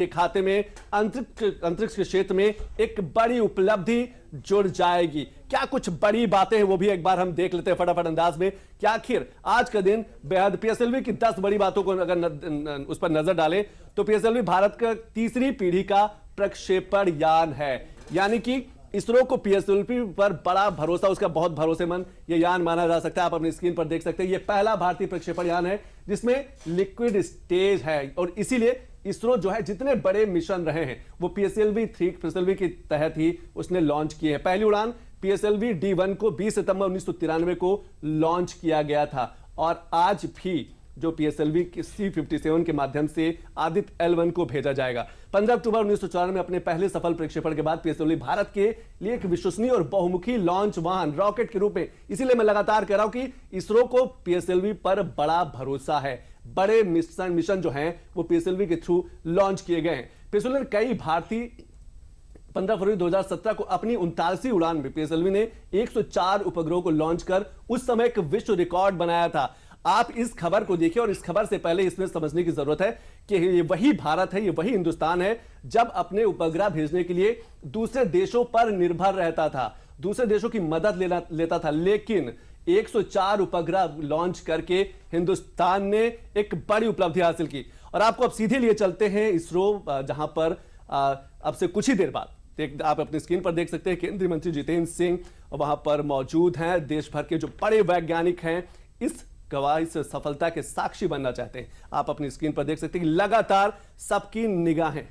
के खाते में अंतरिक्ष के क्षेत्र में एक बड़ी उपलब्धि जुड़ जाएगी। क्या कुछ बड़ी बातें हैं वो भी एक बार हम देख लेते हैं फटाफट अंदाज में कि आखिर आज का दिन बेहद पीएसएलवी की 10 बड़ी बातों को अगर उस पर नजर डालें तो पीएसएलवी भारत का तीसरी पीढ़ी का प्रक्षेपण यान है, यानी कि इसरो को पीएसएलवी पर बड़ा भरोसा, उसका बहुत भरोसेमंद ये यान माना जा सकता है। आप अपनी स्क्रीन पर देख सकते हैं ये पहला भारतीय प्रक्षेपण यान है जिसमें लिक्विड स्टेज है और इसीलिए इसरो जो है जितने बड़े मिशन रहे हैं वो पीएसएलवी के तहत ही उसने लॉन्च किए हैं। पहली उड़ान पीएसएलवी D1 को 20 सितंबर 1993 को लॉन्च किया गया था और आज भी जो पीएसएलवी C-57 के माध्यम से आदित्य L1 को भेजा जाएगा। 15 अक्टूबर 1994 में अपने पहले सफल प्रक्षेपण के बाद पीएसएलवी भारत के लिए एक विश्वसनीय और बहुमुखी लॉन्च वाहन रॉकेट के रूप में, इसीलिए मैं लगातार कह रहा हूं कि इसरो को पीएसएलवी पर बड़ा भरोसा है। बड़े मिशन जो हैं वो पीएसएलवी के थ्रू लॉन्च किए गए हैं। पीएसएलवी ने कई भारतीय 15 फरवरी 2017 को अपनी 39वीं उड़ान में पीएसएलवी ने 104 उपग्रहों को लॉन्च कर उस समय एक विश्व रिकॉर्ड बनाया था। आप इस खबर को देखिए और इस खबर से पहले इसमें समझने की जरूरत है कि ये वही भारत है, ये वही हिंदुस्तान है जब अपने उपग्रह भेजने के लिए दूसरे देशों पर निर्भर रहता था, दूसरे देशों की मदद लेता था, लेकिन 104 उपग्रह लॉन्च करके हिंदुस्तान ने एक बड़ी उपलब्धि हासिल की। और आपको अब सीधे लिए चलते हैं इसरो, जहां पर अब से कुछ ही देर बाद आप अपनी स्क्रीन पर देख सकते हैं केंद्रीय मंत्री जितेंद्र सिंह वहां पर मौजूद हैं। देश भर के जो बड़े वैज्ञानिक हैं इस सफलता के साक्षी बनना चाहते हैं। आप अपनी स्क्रीन पर देख सकते हैं कि लगातार सबकी निगाहें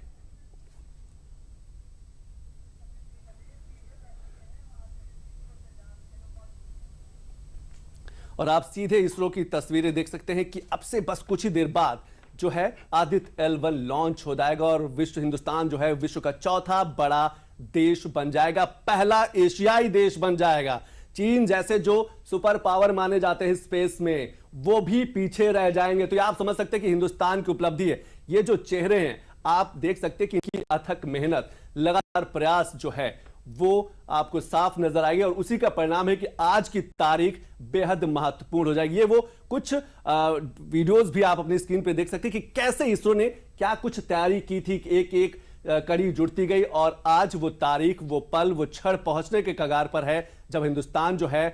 और आप सीधे इसरो की तस्वीरें देख सकते हैं कि अब से बस कुछ ही देर बाद जो है आदित्य L1 लॉन्च हो जाएगा और हिंदुस्तान जो है विश्व का चौथा बड़ा देश बन जाएगा, पहला एशियाई देश बन जाएगा। चीन जैसे जो सुपर पावर माने जाते हैं स्पेस में वो भी पीछे रह जाएंगे। तो आप समझ सकते हैं कि हिंदुस्तान की उपलब्धि है। ये जो चेहरे हैं आप देख सकते हैं कि इनकी अथक मेहनत, लगातार प्रयास जो है वो आपको साफ नजर आएगी और उसी का परिणाम है कि आज की तारीख बेहद महत्वपूर्ण हो जाएगी। ये वो कुछ वीडियोस भी आप अपनी स्क्रीन पे देख सकते हैं कि कैसे इसरो ने क्या कुछ तैयारी की थी, एक एक कड़ी जुड़ती गई और आज वो तारीख, वो पल, वो क्षण पहुंचने के कगार पर है जब हिंदुस्तान जो है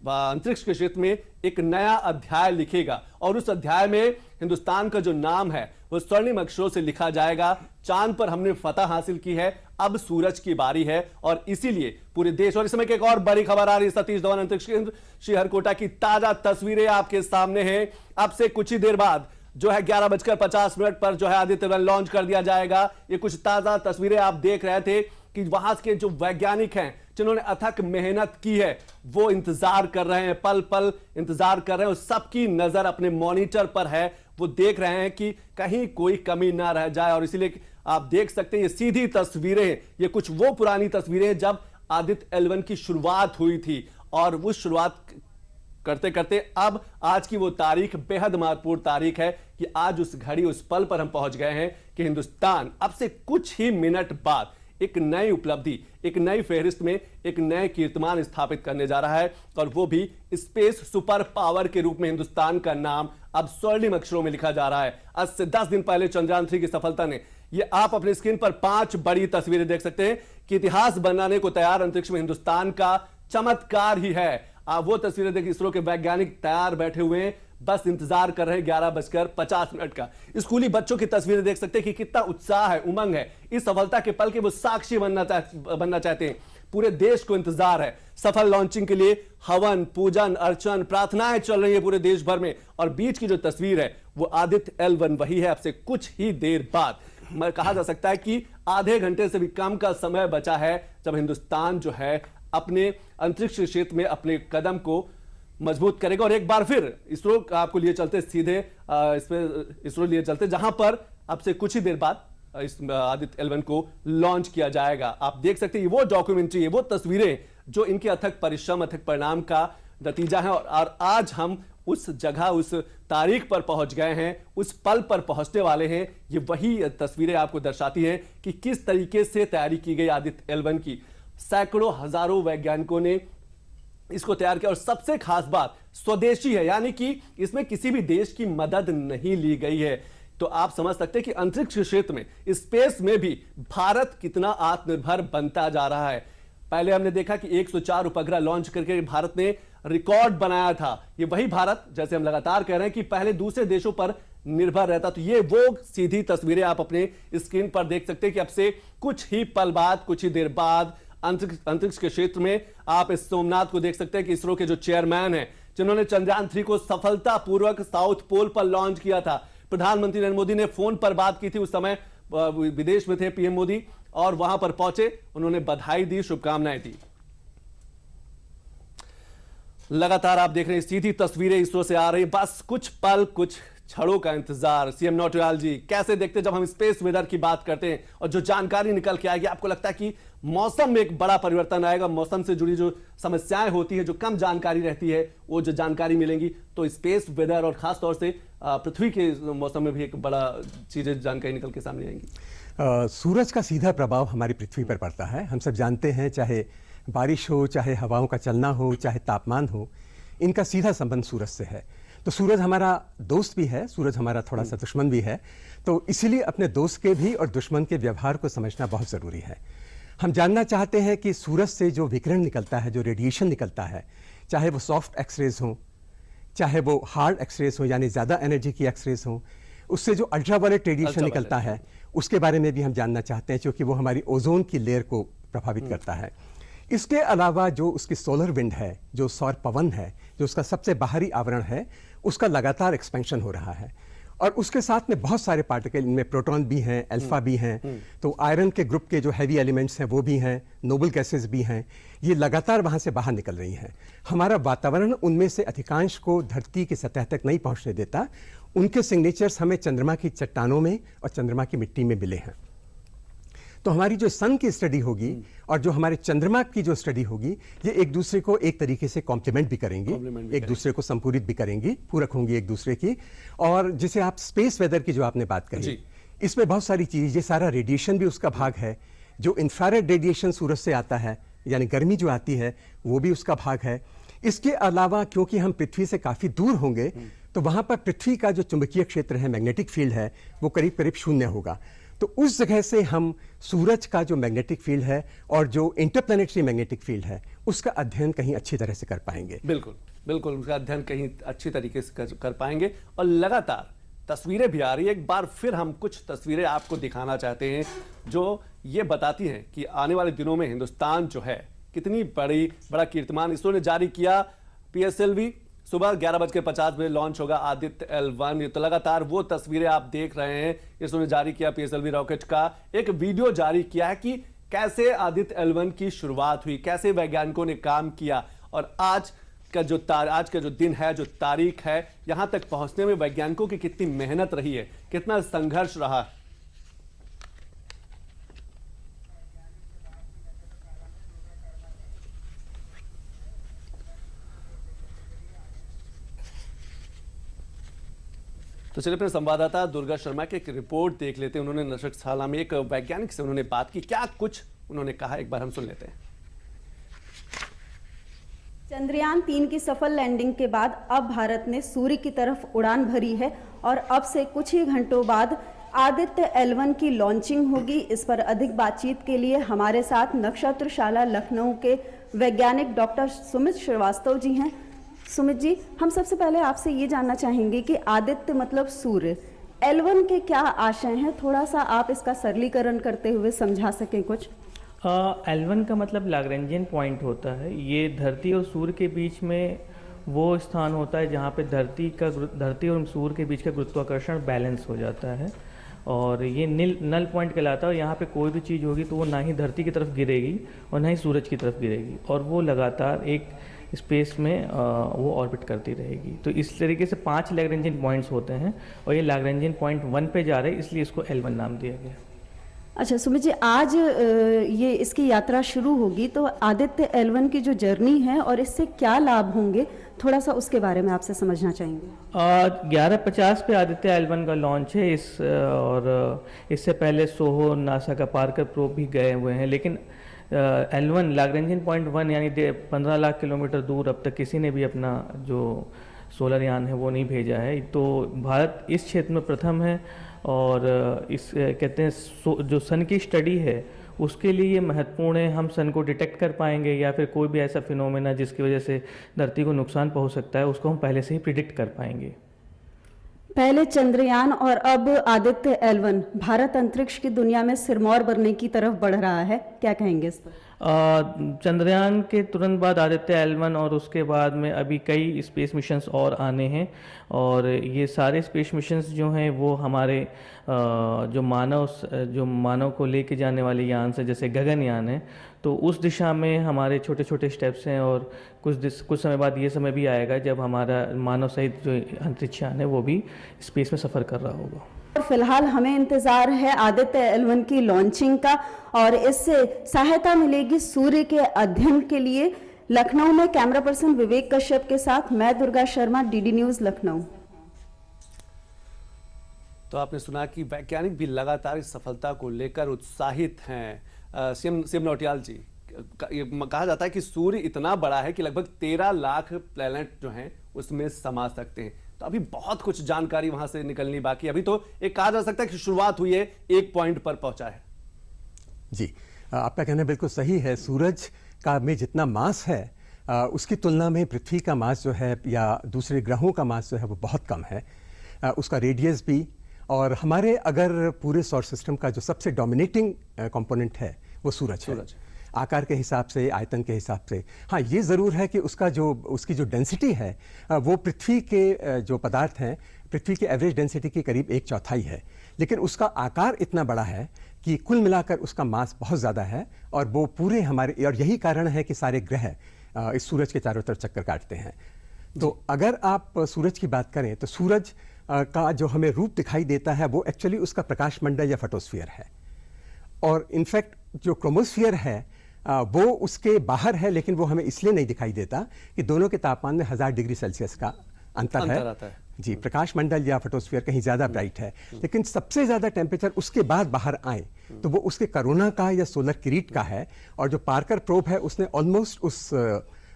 अंतरिक्ष के क्षेत्र में एक नया अध्याय लिखेगा और उस अध्याय में हिंदुस्तान का जो नाम है वो स्वर्णिम अक्षरों से लिखा जाएगा। चांद पर हमने फतह हासिल की है, अब सूरज की बारी है और इसीलिए पूरे देश। और इस समय की एक और बड़ी खबर आ रही है, सतीश धवन अंतरिक्ष केंद्र श्रीहरिकोटा की ताजा तस्वीरें आपके सामने हैं। अब से कुछ ही देर बाद जो है 11:50 पर जो है आदित्य L1 लॉन्च कर दिया जाएगा। ये कुछ ताजा तस्वीरें आप देख रहे थे कि वहां के जो वैज्ञानिक हैं जिन्होंने अथक मेहनत की है वो इंतजार कर रहे हैं, पल पल इंतजार कर रहे हैं और सबकी नजर अपने मॉनिटर पर है। वो देख रहे हैं कि कहीं कोई कमी ना रह जाए और इसीलिए आप देख सकते हैं ये सीधी तस्वीरें, ये कुछ वो पुरानी तस्वीरें हैं जब आदित्य L1 की शुरुआत हुई थी और उस शुरुआत करते करते अब आज की वो तारीख बेहद महत्वपूर्ण तारीख है कि आज उस घड़ी, उस पल पर हम पहुंच गए हैं कि हिंदुस्तान अब से कुछ ही मिनट बाद एक नई उपलब्धि, एक नई फहरिस्त में एक नए कीर्तिमान स्थापित करने जा रहा है और वो भी स्पेस सुपर पावर के रूप में हिंदुस्तान का नाम अब स्वर्णिम अक्षरों में लिखा जा रहा है। आज से 10 दिन पहले चंद्रयान 3 की सफलता ने, ये आप अपनी स्क्रीन पर 5 बड़ी तस्वीरें देख सकते हैं कि इतिहास बनाने को तैयार अंतरिक्ष में हिंदुस्तान का चमत्कार ही है। आप वो तस्वीरें देखिए, इसरो के वैज्ञानिक तैयार बैठे हुए हैं, बस इंतजार कर रहे हैं 11:50 का। स्कूली बच्चों की तस्वीरें देख सकते हैं कि कितना उत्साह है, उमंग है। इस सफलता के पल के वो साक्षी बनना चाहते हैं। पूरे देश को इंतजार है। सफल लॉन्चिंग के लिए हवन, पूजन, अर्चन, प्रार्थनाएं चल रही है पूरे देश भर में और बीच की जो तस्वीर है वो आदित्य L1 वही है। अब से कुछ ही देर बाद कहा जा सकता है कि आधे घंटे से भी कम का समय बचा है जब हिंदुस्तान जो है अपने अंतरिक्ष क्षेत्र में अपने कदम को मजबूत करेगा। और एक बार फिर इसरो आपको लिए चलते सीधे इसरो लिए चलते जहां पर अब से कुछ ही देर बाद इस आदित्य L1 को लॉन्च किया जाएगा। आप देख सकते हैं वो डॉक्यूमेंट्री है, वो तस्वीरें जो इनके अथक परिश्रम, अथक परिणाम का नतीजा है। और आज हम उस जगह, उस तारीख पर पहुंच गए हैं, उस पल पर पहुंचने वाले हैं। ये वही तस्वीरें आपको दर्शाती हैं कि किस तरीके से तैयारी की गई आदित्य L1 की। सैकड़ों हजारों वैज्ञानिकों ने इसको तैयार किया और सबसे खास बात स्वदेशी है, यानी कि इसमें किसी भी देश की मदद नहीं ली गई है। तो आप समझ सकते हैं कि अंतरिक्ष क्षेत्र में, स्पेस में भी भारत कितना आत्मनिर्भर बनता जा रहा है। पहले हमने देखा कि 104 उपग्रह लॉन्च करके भारत ने रिकॉर्ड बनाया था। ये वही भारत, जैसे हम लगातार कह रहे हैं कि पहले दूसरे देशों पर निर्भर रहता। तो ये वो सीधी तस्वीरें आप अपने स्क्रीन पर देख सकते हैं कि अब से कुछ ही पल बाद, कुछ ही देर बाद अंतरिक्ष के क्षेत्र में आप इस सोमनाथ को देख सकते हैं कि इसरो के जो चेयरमैन हैं, जिन्होंने चंद्रयान 3 को सफलतापूर्वक साउथ पोल पर लॉन्च किया था। प्रधानमंत्री नरेंद्र मोदी ने फोन पर बात की थी, उस समय विदेश में थे पीएम मोदी, और वहां पर पहुंचे, उन्होंने बधाई दी, शुभकामनाएं दी। लगातार आप देख रहे हैं सीधी तस्वीरें इसरो से आ रही, बस कुछ पल, कुछ क्षणों का इंतजार। सीएम नौटियाल जी कैसे देखते हैं जब हम स्पेस वेदर की बात करते हैं और जो जानकारी निकल के आएगी, आपको लगता है कि मौसम में एक बड़ा परिवर्तन आएगा? मौसम से जुड़ी जो समस्याएं होती है, जो कम जानकारी रहती है, वो जो जानकारी मिलेंगी, तो स्पेस वेदर और खासतौर से पृथ्वी के मौसम में भी एक बड़ा चीजें, जानकारी निकल के सामने आएंगी। सूरज का सीधा प्रभाव हमारी पृथ्वी पर पड़ता है। हम सब जानते हैं, चाहे बारिश हो, चाहे हवाओं का चलना हो, चाहे तापमान हो, इनका सीधा संबंध सूरज से है। तो सूरज हमारा दोस्त भी है, सूरज हमारा थोड़ा सा दुश्मन भी है। तो इसीलिए अपने दोस्त के भी और दुश्मन के व्यवहार को समझना बहुत ज़रूरी है। हम जानना चाहते हैं कि सूरज से जो विकिरण निकलता है, जो रेडिएशन निकलता है, चाहे वो सॉफ्ट एक्सरेज हो, चाहे वो हार्ड एक्सरेज हो, यानी ज़्यादा एनर्जी की एक्सरेज हो, उससे जो अल्ट्रावायलेट रेडिएशन निकलता है, उसके बारे में भी हम जानना चाहते हैं, क्योंकि वो हमारी ओजोन की लेयर को प्रभावित करता है। इसके अलावा जो उसकी सोलर विंड है, जो सौर पवन है, जो उसका सबसे बाहरी आवरण है, उसका लगातार एक्सपेंशन हो रहा है। और उसके साथ में बहुत सारे पार्टिकल, इनमें प्रोटॉन भी हैं, अल्फा भी हैं, तो आयरन के ग्रुप के जो हैवी एलिमेंट्स हैं वो भी हैं, नोबल गैसेस भी हैं, ये लगातार वहाँ से बाहर निकल रही हैं। हमारा वातावरण उनमें से अधिकांश को धरती की सतह तक नहीं पहुँचने देता। उनके सिग्नेचर्स हमें चंद्रमा की चट्टानों में और चंद्रमा की मिट्टी में मिले हैं। तो हमारी जो सन की स्टडी होगी और जो हमारे चंद्रमा की जो स्टडी होगी, ये एक दूसरे को एक तरीके से कॉम्प्लीमेंट भी करेंगी, एक दूसरे को संपूरित भी करेंगी, पूरक होंगी एक दूसरे की। और जिसे आप स्पेस वेदर की जो आपने बात कही, इसमें बहुत सारी चीज़, ये सारा रेडिएशन भी उसका भाग है। जो इंफ्रारेड रेडिएशन सूरज से आता है, यानी गर्मी जो आती है, वो भी उसका भाग है। इसके अलावा क्योंकि हम पृथ्वी से काफ़ी दूर होंगे, तो वहाँ पर पृथ्वी का जो चुंबकीय क्षेत्र है, मैग्नेटिक फील्ड है, वो करीब करीब 0 होगा। तो उस जगह से हम सूरज का जो मैग्नेटिक फील्ड है और जो इंटरप्लैनेटरी मैग्नेटिक फील्ड है, उसका अध्ययन कहीं अच्छी तरह से कर पाएंगे। बिल्कुल बिल्कुल, उसका अध्ययन कहीं अच्छी तरीके से कर पाएंगे। और लगातार तस्वीरें भी आ रही है। एक बार फिर हम कुछ तस्वीरें आपको दिखाना चाहते हैं जो ये बताती हैं कि आने वाले दिनों में हिंदुस्तान जो है कितनी बड़ा कीर्तिमान इसरो ने जारी किया। PSLV सुबह 11:50 लॉन्च होगा आदित्य L1। तो लगातार वो तस्वीरें आप देख रहे हैं। इसरो ने जारी किया PSLV रॉकेट का एक वीडियो जारी किया है कि कैसे आदित्य L1 की शुरुआत हुई, कैसे वैज्ञानिकों ने काम किया, और आज का जो दिन है, जो तारीख है, यहां तक पहुंचने में वैज्ञानिकों की कितनी मेहनत रही है, कितना संघर्ष रहा। तो चलिए अपने संवाददाता दुर्गा शर्मा की एक रिपोर्ट देख लेते हैं। उन्होंने नशकशाला में एक वैज्ञानिक से उन्होंने बात की, क्या कुछ उन्होंने कहा, एक बार हम सुन लेते हैं। चंद्रयान 3 की सफल लैंडिंग के बाद अब भारत ने सूर्य की तरफ उड़ान भरी है और अब से कुछ ही घंटों बाद आदित्य L1 की लॉन्चिंग होगी। इस पर अधिक बातचीत के लिए हमारे साथ नक्षत्रशाला लखनऊ के वैज्ञानिक डॉक्टर सुमित श्रीवास्तव जी हैं। सुमित जी, हम सबसे पहले आपसे ये जानना चाहेंगे कि आदित्य मतलब सूर्य, L1 के क्या आशय हैं? थोड़ा सा आप इसका सरलीकरण करते हुए समझा सकें कुछ। L1 का मतलब लैग्रेंजियन पॉइंट होता है। ये धरती और सूर्य के बीच में वो स्थान होता है जहाँ पे धरती और सूर्य के बीच का गुरुत्वाकर्षण बैलेंस हो जाता है, और ये नल पॉइंट कहलाता है। और यहाँ पे कोई भी चीज़ होगी तो वो ना ही धरती की तरफ गिरेगी और ना ही सूरज की तरफ गिरेगी, और वो लगातार एक स्पेस में वो ऑर्बिट करती रहेगी। तो इस तरीके से 5 लैग्रेंजियन पॉइंट्स होते हैं, और ये लैग्रेंजियन पॉइंट 1 पे जा रहे हैं, इसलिए इसको L1 नाम दिया गया। अच्छा सुमित जी, आज ये इसकी यात्रा शुरू होगी, तो आदित्य L1 की जो जर्नी है और इससे क्या लाभ होंगे, थोड़ा सा उसके बारे में आपसे समझना चाहेंगे। 11:50 पे आदित्य L1 का लॉन्च है। और इससे पहले सोहो, नासा का पार्कर प्रोब भी गए हुए हैं, लेकिन L1 लैग्रेंजियन पॉइंट 1 यानी 15 लाख किलोमीटर दूर अब तक किसी ने भी अपना जो सोलर यान है वो नहीं भेजा है। तो भारत इस क्षेत्र में प्रथम है और इस कहते हैं जो सन की स्टडी है उसके लिए ये महत्वपूर्ण है। हम सन को डिटेक्ट कर पाएंगे या फिर कोई भी ऐसा फिनोमेना जिसकी वजह से धरती को नुकसान पहुंच सकता है उसको हम पहले से ही प्रिडिक्ट कर पाएंगे। पहले चंद्रयान और अब आदित्य L1 भारत अंतरिक्ष की दुनिया में सिरमौर बनने की तरफ बढ़ रहा है, क्या कहेंगे इस पर? चंद्रयान के तुरंत बाद आदित्य L1 और उसके बाद में अभी कई स्पेस मिशंस और आने हैं और ये सारे स्पेस मिशंस जो हैं वो हमारे जो मानव को लेके जाने वाले यान से जैसे गगनयान है तो उस दिशा में हमारे छोटे छोटे स्टेप्स हैं और कुछ समय बाद ये समय भी आएगा जब हमारा मानव सहित जो अंतरिक्ष यान है वो भी स्पेस में सफ़र कर रहा होगा। फिलहाल हमें इंतजार है आदित्य L1 की लॉन्चिंग का और इससे सहायता मिलेगी सूर्य के अध्ययन के लिए। लखनऊ में कैमरा पर्सन विवेक कश्यप के साथ मैं दुर्गा शर्मा, DD न्यूज लखनऊ। तो आपने सुना कि वैज्ञानिक भी लगातार इस सफलता को लेकर उत्साहित हैं। सीएम नौटियाल जी, कहा जाता है कि सूर्य इतना बड़ा है कि लगभग 13 लाख प्लैनेट जो हैं उसमें समा सकते हैं। तो अभी बहुत कुछ जानकारी वहां से निकलनी बाकी। अभी तो एक कहा जा सकता है कि शुरुआत हुई है, एक पॉइंट पर पहुंचा है। जी, आपका कहना बिल्कुल सही है। सूरज का में जितना मास है उसकी तुलना में पृथ्वी का मास जो है या दूसरे ग्रहों का मास जो है वो बहुत कम है। उसका रेडियस भी, और हमारे अगर पूरे सौर सिस्टम का जो सबसे डोमिनेटिंग कंपोनेंट है वो सूरज है, आकार के हिसाब से, आयतन के हिसाब से। हाँ, ये ज़रूर है कि उसकी जो डेंसिटी है वो पृथ्वी के जो पदार्थ हैं, पृथ्वी के एवरेज डेंसिटी के करीब 1/4 है, लेकिन उसका आकार इतना बड़ा है कि कुल मिलाकर उसका मास बहुत ज़्यादा है और वो पूरे हमारे, और यही कारण है कि सारे ग्रह इस सूरज के चारों तरफ चक्कर काटते हैं। तो अगर आप सूरज की बात करें तो सूरज का जो हमें रूप दिखाई देता है वो एक्चुअली उसका प्रकाश मंडल या फोटोस्फीयर है, और इनफैक्ट जो क्रोमोस्फीयर है वो उसके बाहर है, लेकिन वो हमें इसलिए नहीं दिखाई देता कि दोनों के तापमान में 1000 डिग्री सेल्सियस का अंतर है। जी, प्रकाश मंडल या फोटोस्फीयर कहीं ज़्यादा ब्राइट है, लेकिन सबसे ज़्यादा टेम्परेचर उसके बाद बाहर आए तो वो उसके करोना का या सोलर किरीट का है, और जो पार्कर प्रोब है उसने ऑलमोस्ट उस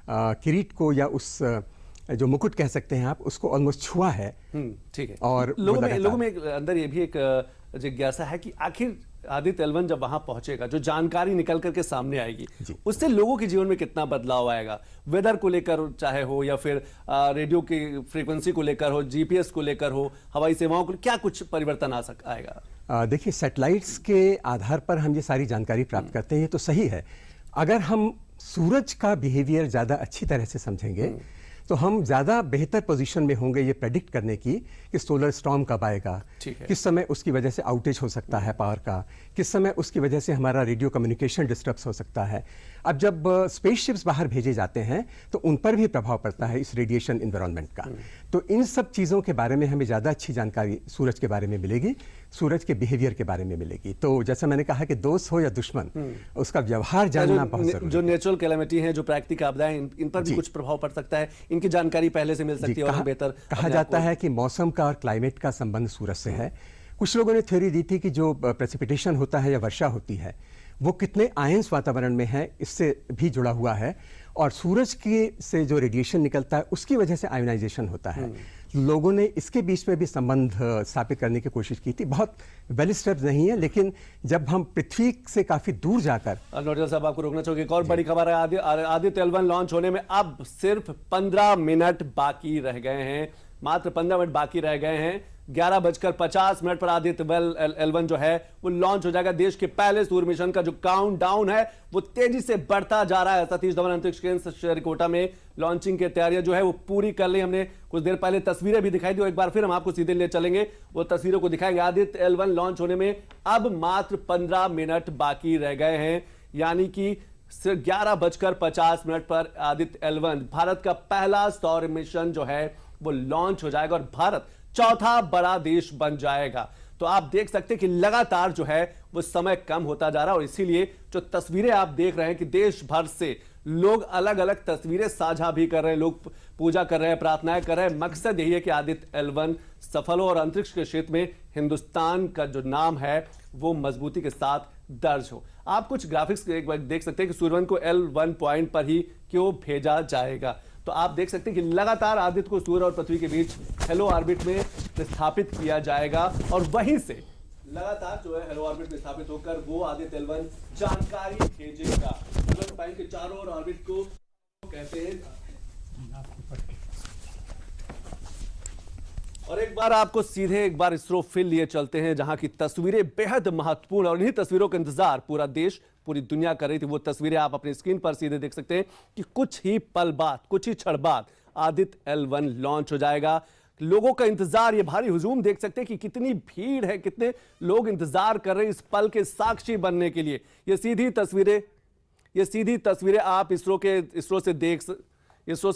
किरीट को या उस जो मुकुट कह सकते हैं आप, उसको ऑलमोस्ट छुआ है। ठीक है। और लोगों में अंदर ये भी एक जिज्ञासा है कि आखिर आदित्य L1 जब वहां पहुंचेगा, जो जानकारी निकल करके सामने आएगी उससे लोगों के जीवन में कितना बदलाव आएगा, वेदर को लेकर चाहे हो या फिर रेडियो की फ्रीक्वेंसी को लेकर हो, GPS को लेकर हो, हवाई सेवाओं को, क्या कुछ परिवर्तन आएगा? देखिए, सैटेलाइट्स के आधार पर हम ये सारी जानकारी प्राप्त करते हैं, ये तो सही है। अगर हम सूरज का बिहेवियर ज़्यादा अच्छी तरह से समझेंगे तो हम ज़्यादा बेहतर पोजीशन में होंगे ये प्रेडिक्ट करने की कि सोलर स्टॉर्म कब आएगा, किस समय उसकी वजह से आउटेज हो सकता है पावर का, किस समय उसकी वजह से हमारा रेडियो कम्युनिकेशन डिस्टर्ब हो सकता है। अब जब स्पेसशिप्स बाहर भेजे जाते हैं तो उन पर भी प्रभाव पड़ता है इस रेडिएशन इन्वायरमेंट का। तो इन सब चीज़ों के बारे में हमें ज़्यादा अच्छी जानकारी सूरज के बारे में मिलेगी, सूरज के बिहेवियर के बारे में मिलेगी। तो जैसा मैंने कहा कि दोस्त हो या दुश्मन, उसका व्यवहार जानना बहुत जरूरी है। जो नेचुरल कैलेमिटी है, जो प्राकृतिक आपदाएं, इन पर भी कुछ प्रभाव पड़ सकता है, इनकी जानकारी पहले से मिल सकती है और बेहतर। कहा जाता है कि मौसम का और क्लाइमेट का संबंध सूरज से है। कुछ लोगों ने थ्योरी दी थी कि जो प्रेसिपिटेशन होता है या वर्षा होती है वो कितने आयंस वातावरण में है, इससे भी जुड़ा हुआ है, और सूरज के से जो रेडिएशन निकलता है उसकी वजह से आयोनाइजेशन होता है। लोगों ने इसके बीच में भी संबंध स्थापित करने की कोशिश की थी। बहुत वेल स्टेप्ड नहीं है, लेकिन जब हम पृथ्वी से काफी दूर जाकर। नौटियाल साहब, आपको रोकना चाहोगे? एक और बड़ी खबर है, आदित्य L1 लॉन्च होने में अब सिर्फ 15 मिनट बाकी रह गए हैं, मात्र 15 मिनट बाकी रह गए हैं। 11:50 पर आदित्य L1 जो है वो लॉन्च हो जाएगा। देश के पहले सूर्य मिशन का जो काउंटडाउन है वो तेजी से बढ़ता जा रहा है। सतीश धवन अंतरिक्ष केंद्र श्रीहरिकोटा में लॉन्चिंग की तैयारियां जो है वो पूरी कर ली। हमने कुछ देर पहले तस्वीरें भी दिखाई दी, एक बार फिर हम आपको सीधे ले चलेंगे, वो तस्वीरों को दिखाएंगे। आदित्य L1 लॉन्च होने में अब मात्र 15 मिनट बाकी रह गए हैं, यानी कि 11:50 पर आदित्य L1 भारत का पहला सौर मिशन जो है वो लॉन्च हो जाएगा और भारत चौथा बड़ा देश बन जाएगा। तो आप देख सकते हैं कि लगातार जो है वो समय कम होता जा रहा है, और इसीलिए जो तस्वीरें आप देख रहे हैं कि देश भर से लोग अलग अलग तस्वीरें साझा भी कर रहे हैं, लोग पूजा कर रहे हैं, प्रार्थनाएं कर रहे हैं। मकसद यही है कि आदित्य L1 सफल हो और अंतरिक्ष के क्षेत्र में हिंदुस्तान का जो नाम है वो मजबूती के साथ दर्ज हो। आप कुछ ग्राफिक्स एक बार देख सकते हैं कि सूर्यवन को L1 पॉइंट पर ही क्यों भेजा जाएगा। तो आप देख सकते हैं कि लगातार आदित्य को सूर्य और पृथ्वी के बीच हेलो ऑर्बिट में स्थापित किया जाएगा और वहीं से लगातार जो है हेलो ऑर्बिट में स्थापित होकर वो आदित्य L1 जानकारी भेजेगा। अगर पाएंगे के चारों ओर ऑर्बिट को कहते हैं। और एक बार आपको सीधे एक बार इसरो फील्ड लिए चलते हैं जहां की तस्वीरें बेहद महत्वपूर्ण और इन्हीं तस्वीरों का इंतजार पूरा देश पूरी दुनिया कर रही थी। वो तस्वीरें आप अपनी स्क्रीन पर सीधे देख सकते हैं कि कुछ ही पल बाद, कुछ ही क्षण बाद आदित्य L1 लॉन्च हो जाएगा। लोगों का इंतजार, ये भारी हुजूम देख सकते हैं कि कितनी भीड़ है, कितने लोग इंतजार कर रहे हैं इस पल के साक्षी बनने के लिए। ये सीधी तस्वीरें आप इसरो से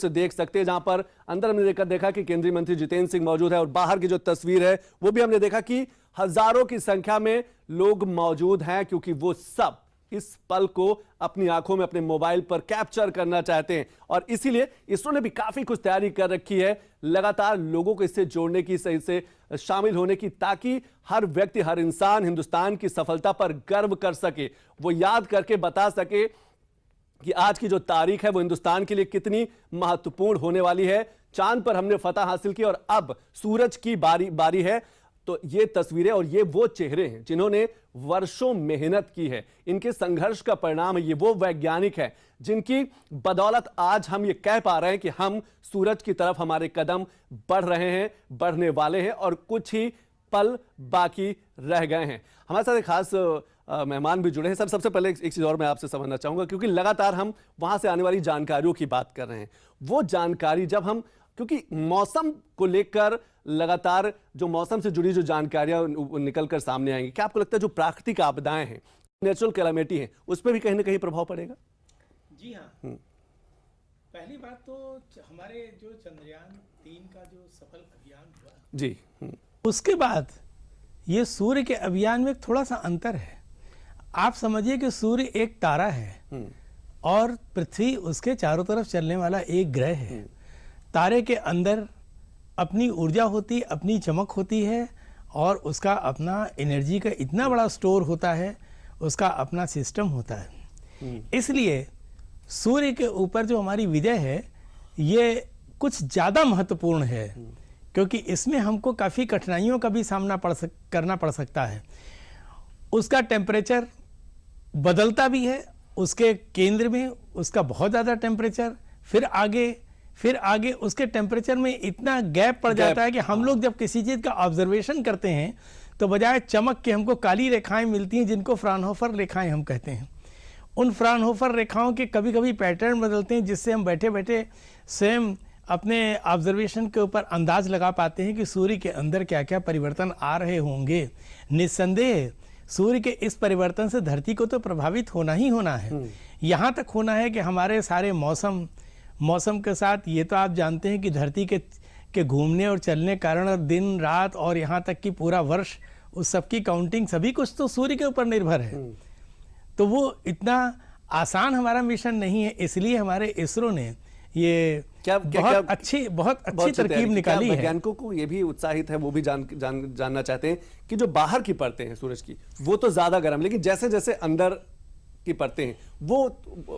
देख सकते हैं, जहां पर अंदर हमने देखा कि केंद्रीय मंत्री जितेंद्र सिंह मौजूद है और बाहर की जो तस्वीर है वो भी हमने देखा कि हजारों की संख्या में लोग मौजूद हैं, क्योंकि वो सब इस पल को अपनी आंखों में अपने मोबाइल पर कैप्चर करना चाहते हैं। और इसीलिए इसरो ने भी काफी कुछ तैयारी कर रखी है लगातार लोगों को इससे जोड़ने की, सही से शामिल होने की, ताकि हर व्यक्ति, हर इंसान हिंदुस्तान की सफलता पर गर्व कर सके, वो याद करके बता सके कि आज की जो तारीख है वो हिंदुस्तान के लिए कितनी महत्वपूर्ण होने वाली है। चांद पर हमने फतह हासिल की और अब सूरज की बारी है। तो ये तस्वीरें और ये वो चेहरे हैं जिन्होंने वर्षों मेहनत की है, इनके संघर्ष का परिणाम है। ये वो वैज्ञानिक हैं जिनकी बदौलत आज हम ये कह पा रहे हैं कि हम सूरज की तरफ हमारे कदम बढ़ रहे हैं, बढ़ने वाले हैं और कुछ ही पल बाकी रह गए हैं। हमारे साथ एक खास मेहमान भी जुड़े हैं। सर, सबसे पहले एक चीज और मैं आपसे समझना चाहूंगा, क्योंकि लगातार हम वहां से आने वाली जानकारियों की बात कर रहे हैं। वो जानकारी जब हम, क्योंकि मौसम को लेकर लगातार जो मौसम से जुड़ी जो जानकारियां निकल कर सामने आएंगी, क्या आपको लगता है जो प्राकृतिक आपदाएं हैं, नेचुरल कैलामिटी हैं, उस पर भी कहीं ना कहीं प्रभाव पड़ेगा? जी हाँ। पहली बात तो हमारे जो चंद्रयान 3 का जो सफल अभियान हुआ जी, उसके बाद ये सूर्य के अभियान में थोड़ा सा अंतर है। आप समझिए कि सूर्य एक तारा है और पृथ्वी उसके चारों तरफ चलने वाला एक ग्रह है। तारे के अंदर अपनी ऊर्जा होती, अपनी चमक होती है और उसका अपना एनर्जी का इतना बड़ा स्टोर होता है, उसका अपना सिस्टम होता है। इसलिए सूर्य के ऊपर जो हमारी विजय है ये कुछ ज़्यादा महत्वपूर्ण है, क्योंकि इसमें हमको काफ़ी कठिनाइयों का भी सामना करना पड़ सकता है। उसका टेम्परेचर बदलता भी है, उसके केंद्र में उसका बहुत ज़्यादा टेम्परेचर, फिर आगे उसके टेम्परेचर में इतना गैप पड़ जाता है कि हम लोग जब किसी चीज़ का ऑब्जर्वेशन करते हैं तो बजाय चमक के हमको काली रेखाएं मिलती हैं, जिनको फ्राउनहोफर रेखाएं हम कहते हैं। उन फ्राउनहोफर रेखाओं के कभी कभी पैटर्न बदलते हैं, जिससे हम बैठे बैठे स्वयं अपने ऑब्जर्वेशन के ऊपर अंदाज लगा पाते हैं कि सूर्य के अंदर क्या क्या परिवर्तन आ रहे होंगे। निस्संदेह सूर्य के इस परिवर्तन से धरती को तो प्रभावित होना ही होना है। यहाँ तक होना है कि हमारे सारे मौसम के साथ, ये तो आप जानते हैं कि धरती के घूमने और चलने कारण दिन रात और यहाँ तक कि पूरा वर्ष, उस सब की काउंटिंग सभी कुछ तो सूर्य के ऊपर निर्भर है। तो वो इतना आसान हमारा मिशन नहीं है, इसलिए हमारे इसरो ने ये बहुत अच्छी तरकीब निकाली है। वैज्ञानिकों को ये भी उत्साहित है, वो भी जानना चाहते हैं कि जो बाहर की परतें हैं सूरज की वो तो ज्यादा गर्म, लेकिन जैसे जैसे अंदर की परतें हैं वो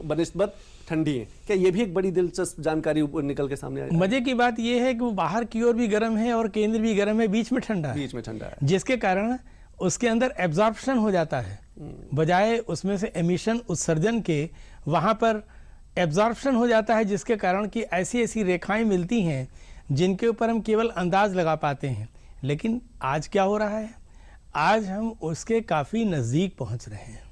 बनिस्बत ठंडी हैं। क्या ये भी एक बड़ी दिलचस्प जानकारी निकल के सामने आई? मजे की बात ये है कि वो बाहर की ओर भी गर्म है और केंद्र भी गर्म है, बीच में ठंडा है, जिसके कारण उसके अंदर एब्जॉर्प्शन हो जाता है। बजाय उसमें से एमिशन, उत्सर्जन के, वहाँ पर एब्जॉर्प्शन हो जाता है, जिसके कारण कि ऐसी ऐसी रेखाएं मिलती हैं जिनके ऊपर हम केवल अंदाज लगा पाते हैं। लेकिन आज क्या हो रहा है, आज हम उसके काफ़ी नज़दीक पहुंच रहे हैं।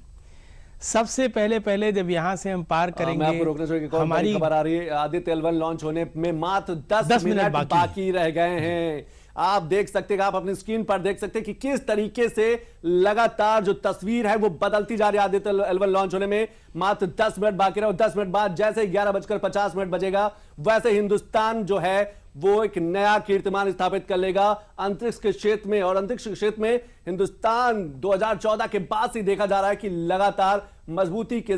सबसे पहले जब यहाँ से हम पार करेंगे, मैं आपको रोकना चाहूंगा, हमारी खबर आ रही है, आदित्य L1 लॉन्च होने में मात्र 10 मिनट बाकी रह गए हैं। आप देख सकते हैं, आप अपनी स्क्रीन पर देख सकते हैं कि किस तरीके से लगातार जो तस्वीर है वो बदलती जा रही है। आदित्य L1 लॉन्च होने में मात्र 10 मिनट बाकी रहे और 10 मिनट बाद जैसे 11:50 बजेगा, वैसे हिंदुस्तान जो है वो एक नया कीर्तिमान स्थापित कर लेगा अंतरिक्ष के क्षेत्र में। और अंतरिक्ष के क्षेत्र में हिंदुस्तान 2014 के बाद से देखा जा रहा है कि लगातार मजबूती के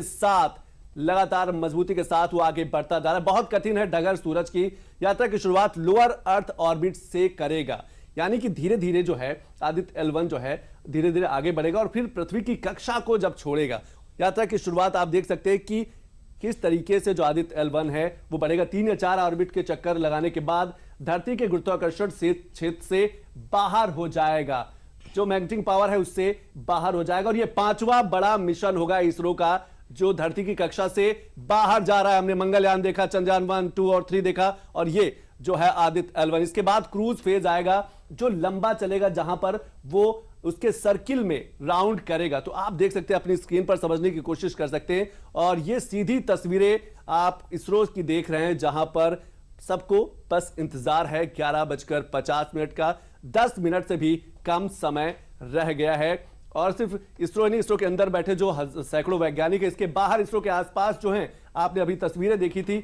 साथ वो आगे बढ़ता जा रहा है। बहुत कठिन है डगर सूरज की यात्रा की शुरुआत लोअर अर्थ ऑर्बिट से करेगा, यानी कि धीरे धीरे जो है आदित्य L1 जो है धीरे धीरे आगे बढ़ेगा और फिर पृथ्वी की कक्षा को जब छोड़ेगा। यात्रा की शुरुआत आप देख सकते हैं कि किस तरीके से जो आदित्य L1 है वो बढ़ेगा। 3 या 4 ऑर्बिट के चक्कर लगाने के बाद धरती के गुरुत्वाकर्षण से क्षेत्र से बाहर हो जाएगा, जो मैग्नेटिक पावर है उससे बाहर हो जाएगा। और ये 5वां बड़ा मिशन होगा इसरो का, जो धरती की कक्षा से बाहर जा रहा है। हमने मंगलयान देखा, चंद्रयान 1, 2 और 3 देखा, और ये जो है आदित्य L1। इसके बाद क्रूज फेज आएगा जो लंबा चलेगा, जहां पर वो उसके सर्किल में राउंड करेगा। तो आप देख सकते हैं, अपनी स्क्रीन पर समझने की कोशिश कर सकते हैं। और ये सीधी तस्वीरें आप इसरो की देख रहे हैं, जहां पर सबको बस इंतजार है 11:50 का। 10 मिनट से भी कम समय रह गया है। और सिर्फ इसरो नहीं, इसरो के अंदर बैठे जो सैकड़ों वैज्ञानिक है, इसके बाहर इसरो के आसपास जो हैं, आपने अभी तस्वीरें देखी थी